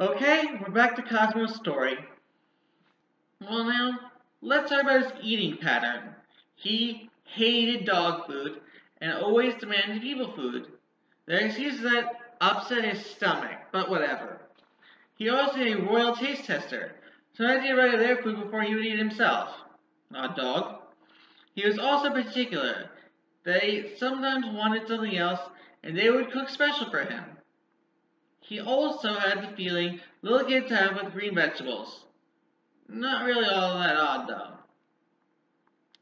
Okay, we're back to Cosmo's story. Well, now, let's talk about his eating pattern. He hated dog food and always demanded people food. Their excuses that upset his stomach, but whatever. He also had a royal taste tester, so I had to get rid of their food before he would eat himself. Not a dog. He was also particular. They sometimes wanted something else, and they would cook special for him. He also had the feeling little kids have with green vegetables. Not really all that odd, though.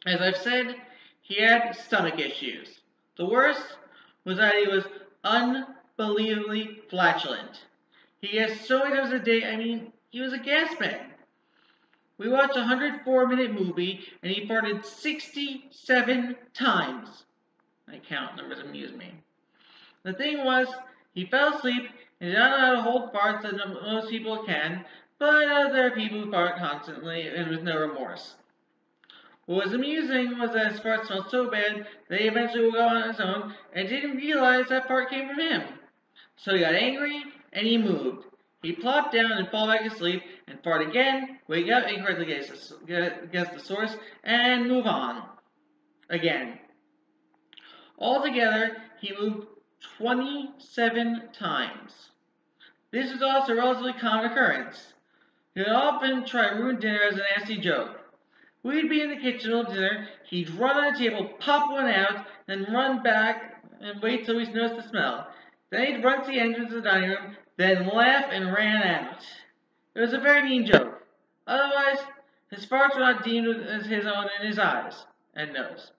As I've said, he had stomach issues. The worst was that he was unbelievably flatulent. He gasped so many times a day, he was a gas man. We watched a 104-minute movie, and he farted 67 times. I count, numbers amuse me. The thing was, he fell asleep and did not know how to hold farts that most people can, but there are people who fart constantly and with no remorse. What was amusing was that his fart smelled so bad that he eventually woke up on his own and didn't realize that fart came from him. So he got angry and he moved. He plopped down and fall back asleep and fart again, wake up and correctly guess the source, and move on. Again. Altogether, he moved 27 times. This was also a relatively common occurrence. He would often try to ruin dinner as a nasty joke. We'd be in the kitchen all dinner, he'd run on the table, pop one out, then run back and wait till we noticed the smell. Then he'd run to the entrance of the dining room, then laugh and ran out. It was a very mean joke. Otherwise, his farts were not deemed as his own in his eyes and nose.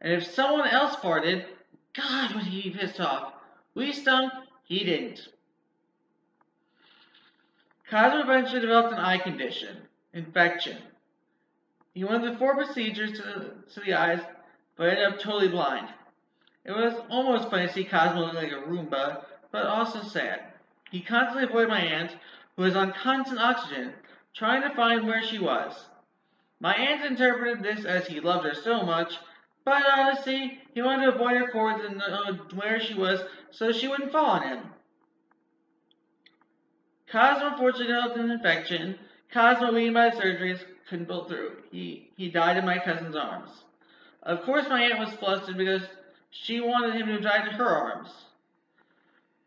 And if someone else farted, God, would he be pissed off. We stunk, he didn't. Cosmo eventually developed an eye condition, infection. He went through 4 procedures to the eyes, but ended up totally blind. It was almost funny to see Cosmo look like a Roomba, but also sad. He constantly avoided my aunt, who was on constant oxygen, trying to find where she was. My aunt interpreted this as he loved her so much, but honestly, he wanted to avoid her cords and know where she was so she wouldn't fall on him. Cosmo unfortunately developed an infection. Cosmo, weakened by the surgeries, couldn't pull through. He died in my cousin's arms. Of course, my aunt was flustered because she wanted him to die in her arms.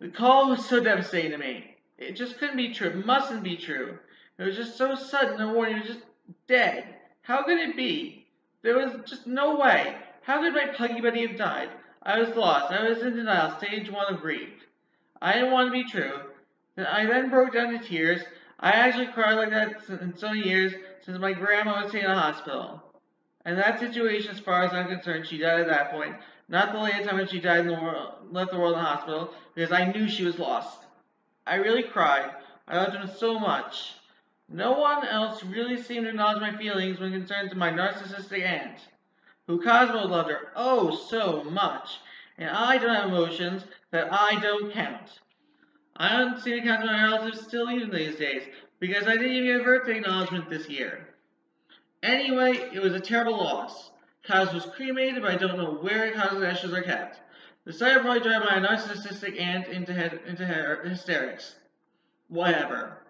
The call was so devastating to me. It just couldn't be true. It mustn't be true. It was just so sudden. No warning. He was just dead. How could it be? There was just no way. How could my puggy buddy have died? I was lost. I was in denial. Stage 1 of grief. I didn't want to be true. I then broke down to tears. I actually cried like that in so many years since my grandma was in a hospital. In that situation, as far as I'm concerned, she died at that point. Not the later time when she died in the world, left the world in the hospital, because I knew she was lost. I really cried. I loved him so much. No one else really seemed to acknowledge my feelings when concerned to my narcissistic aunt, who Cosmo loved her oh so much, and I don't have emotions that I don't count. I don't seem to count my relatives still even these days, because I didn't even get a birthday acknowledgement this year. Anyway, it was a terrible loss. Cos was cremated, but I don't know where Cos's ashes are kept. The sight probably drove my narcissistic aunt into hysterics. Whatever.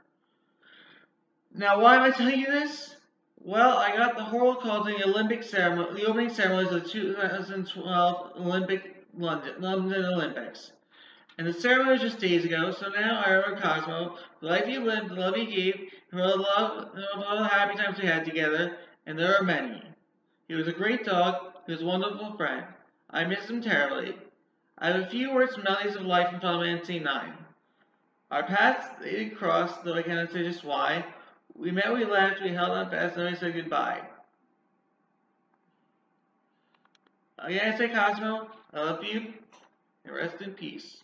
Now, why am I telling you this? Well, I got the whole call to the the opening ceremonies of the 2012 London Olympics. And the ceremony was just days ago, so now I remember Cosmo, the life he lived, the love he gave, and all the happy times we had together, and there are many. He was a great dog, he was a wonderful friend. I miss him terribly. I have a few words from Melodies of Life in Final Fantasy IX. Our paths they did cross, though I cannot say just why. We met, we laughed, we held on fast, and we said goodbye. Again, I say Cosmo, I love you, and rest in peace.